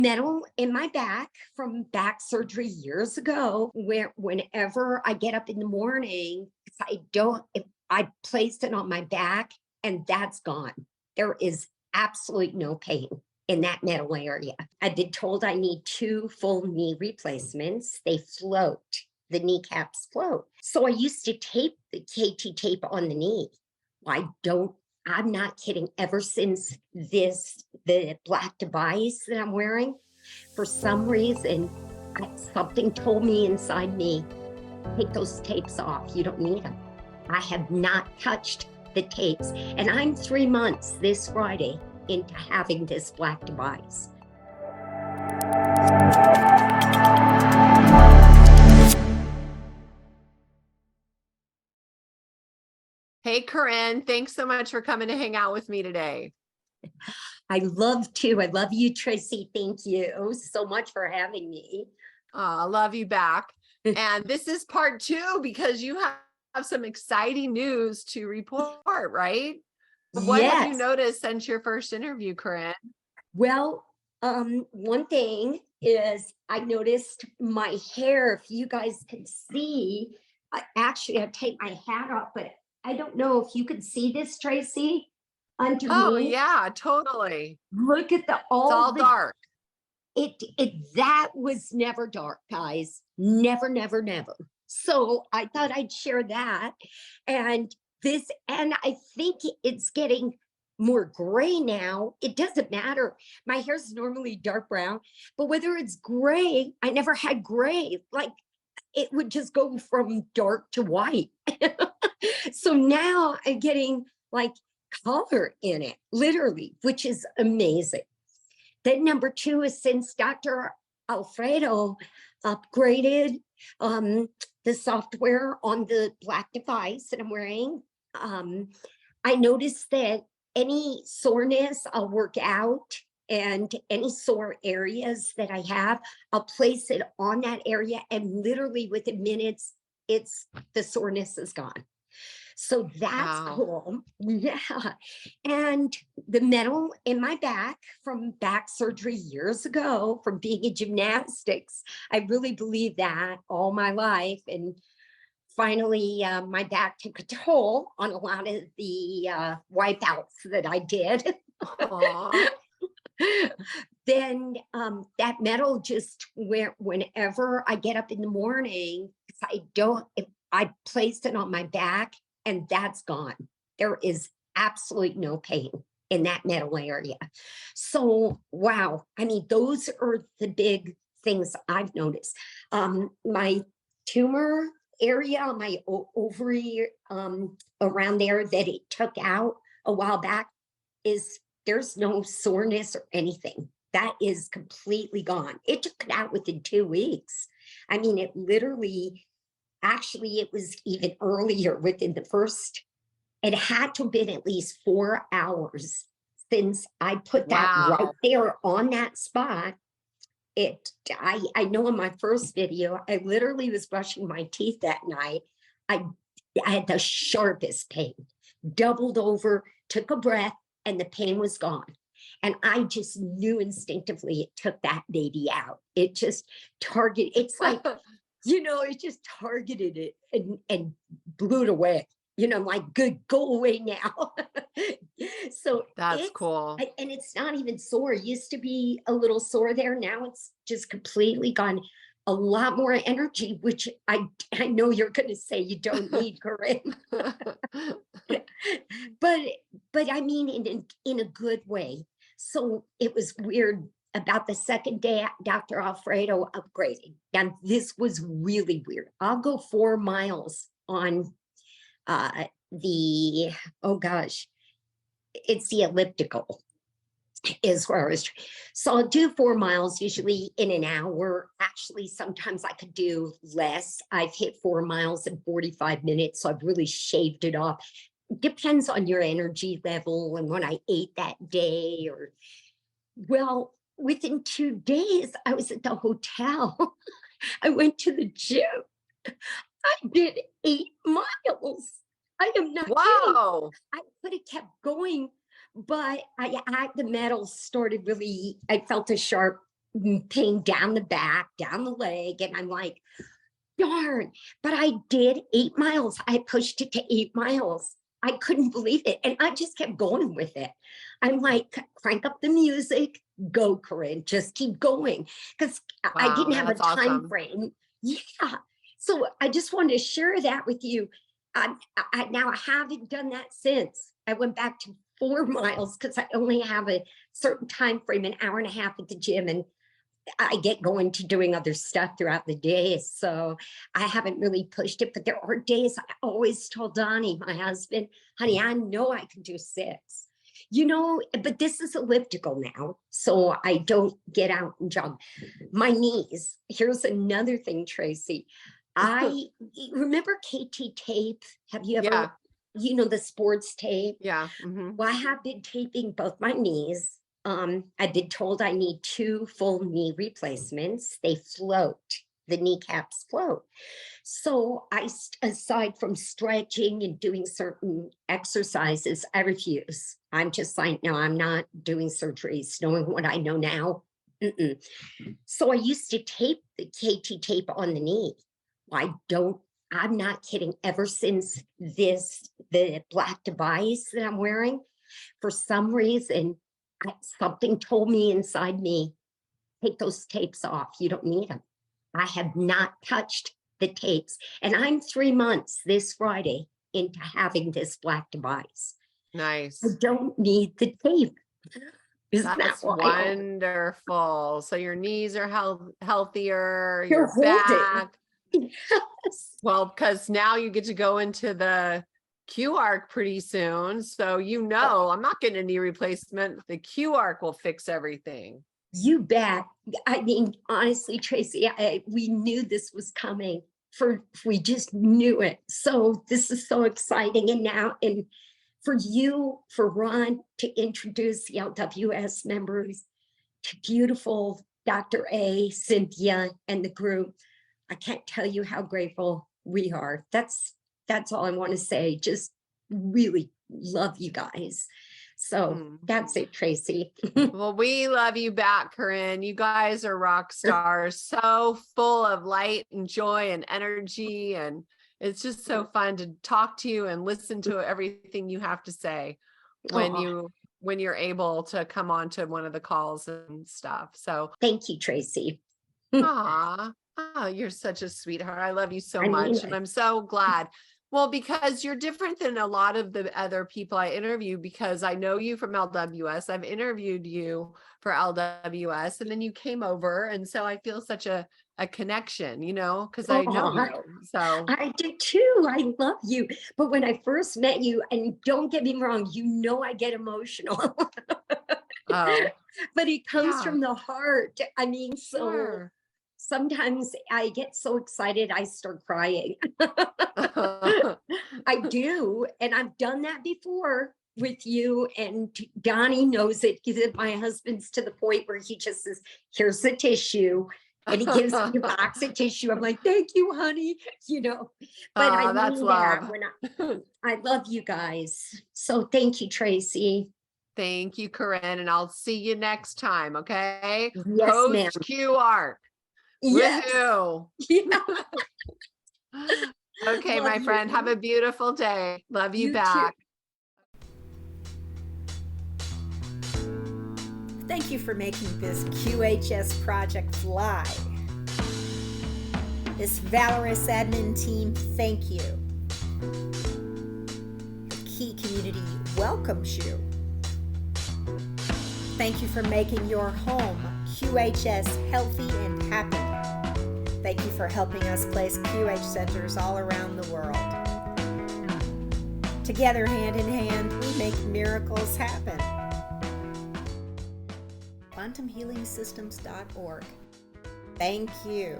metal in my back from back surgery years ago, where whenever I get up in the morning, I placed it on my back and that's gone. There is absolutely no pain in that metal area. I've been told I need 2 full knee replacements. They float. The kneecaps float. So I used to tape the KT tape on the knee. I'm not kidding. Ever since the black device that I'm wearing, for some reason, something told me inside me, take those tapes off. You don't need them. I have not touched the tapes. And I'm 3 months this Friday into having this black device. Hey, Karin, thanks so much for coming to hang out with me today. I love to. I love you, Tracy. Thank you so much for having me. I love you back. And this is part 2 because you have some exciting news to report, right? What have you noticed since your first interview, Karin? Well, one thing is I noticed my hair. If you guys can see, I take my hat off, but I don't know if you can see this, Tracy. Underneath. Oh yeah, totally. Look at it's all dark. That was never dark, guys. Never. So I thought I'd share that. And I think it's getting more gray now. It doesn't matter. My hair's normally dark brown, but whether it's gray, I never had gray. Like it would just go from dark to white. So now I'm getting like color in it, literally, which is amazing. Then number 2 is since Dr. Alfredo upgraded the software on the black device that I'm wearing, I noticed that any soreness, I'll work out, and any sore areas that I have, I'll place it on that area, and literally within minutes, the soreness is gone. So that's cool. Yeah. And the metal in my back from back surgery years ago, from being in gymnastics, I really believe that all my life. And finally, my back took a toll on a lot of the wipeouts that I did. Then that metal just whenever I get up in the morning, I placed it on my back and that's gone. There is absolutely no pain in that metal area. So, wow. I mean, those are the big things I've noticed. My tumor area, my ovary around there that it took out a while back, there's no soreness or anything. That is completely gone. It took it out within 2 weeks. I mean, it literally, actually, it was even earlier within the first, it had to have been at least 4 hours since I put that right there on that spot. I know in my first video, I literally was brushing my teeth that night. I had the sharpest pain, doubled over, took a breath, and the pain was gone. And I just knew instinctively it took that baby out. It just it's like, it just targeted it and blew it away. I'm like, good, go away now. So that's cool. And it's not even sore. It used to be a little sore there. Now it's just completely gone. A lot more energy, which I know you're going to say you don't need, Karin. but I mean, in a good way. So it was weird about the second day Dr. Alfredo upgrading. And this was really weird. I'll go 4 miles on it's the elliptical is where I was. So I'll do 4 miles usually in an hour. Actually, sometimes I could do less. I've hit 4 miles in 45 minutes. So I've really shaved it off. Depends on your energy level and what I ate that day. Well, within 2 days, I was at the hotel. I went to the gym. I did 8 miles. I am not kidding. I could have kept going, but the metal started really, I felt a sharp pain down the back, down the leg. And I'm like, darn, but I did 8 miles. I pushed it to 8 miles. I couldn't believe it. And I just kept going with it. I'm like, crank up the music, go, Karin, just keep going. Because I didn't have a time frame. Yeah. So I just wanted to share that with you. Now I haven't done that since. I went back to 4 miles because I only have a certain time frame, an hour and a half at the gym. And I get going to doing other stuff throughout the day. So I haven't really pushed it, but there are days I always told Donnie, my husband, honey, I know I can do 6, but this is elliptical now. So I don't get out and jog. My knees, here's another thing, Tracy. I remember KT tape. Have you ever, the sports tape? Yeah. Well, I have been taping both my knees. I've been told I need 2 full knee replacements. They float, the kneecaps float. So aside from stretching and doing certain exercises, I refuse. I'm just like, no, I'm not doing surgeries, knowing what I know now. So I used to tape the KT tape on the knee. I'm not kidding. Ever since the black device that I'm wearing, for some reason, something told me inside me, take those tapes off. You don't need them. I have not touched the tapes. And I'm 3 months this Friday into having this black device. Nice. I don't need the tape. That's wonderful. So your knees are healthier, You're your back. Yes. Well, because now you get to go into the Q-arc pretty soon. So, I'm not getting a knee replacement. The Q-arc will fix everything. You bet. I mean, honestly, Tracy, we knew this was coming. We just knew it. So this is so exciting. And now, and for you, for Ron, to introduce the LWS members to beautiful Dr. A, Cynthia, and the group, I can't tell you how grateful we are. That's all I want to say. Just really love you guys. So that's it, Tracy. Well, we love you back, Karin. You guys are rock stars, so full of light and joy and energy. And it's just so fun to talk to you and listen to everything you have to say when you're able to come on to one of the calls and stuff. So thank you, Tracy. You're such a sweetheart. I love you so much. And I'm so glad. Well, because you're different than a lot of the other people I interview, because I know you from LWS. I've interviewed you for LWS, and then you came over. And so I feel such a connection, because I know you. So I do too. I love you. But when I first met you, and don't get me wrong, I get emotional. But it comes from the heart. I mean, sometimes I get so excited, I start crying. I do. And I've done that before with you. And Donnie knows it, because my husband's to the point where he just says, here's the tissue. And he gives me a box of tissue. I'm like, thank you, honey. But I that's mean love. I love you guys. So thank you, Tracy. Thank you, Karin. And I'll see you next time. Okay. Yes, ma'am. Post Q-arc. Yes. Yeah. Okay, my friend, have a beautiful day. Love you back. Too. Thank you for making this QHS project fly. This valorous admin team, thank you. The Key community welcomes you. Thank you for making your home QHS healthy and happy. Thank you for helping us place QH centers all around the world. Together, hand in hand, we make miracles happen. QuantumHealingSystems.org. Thank you.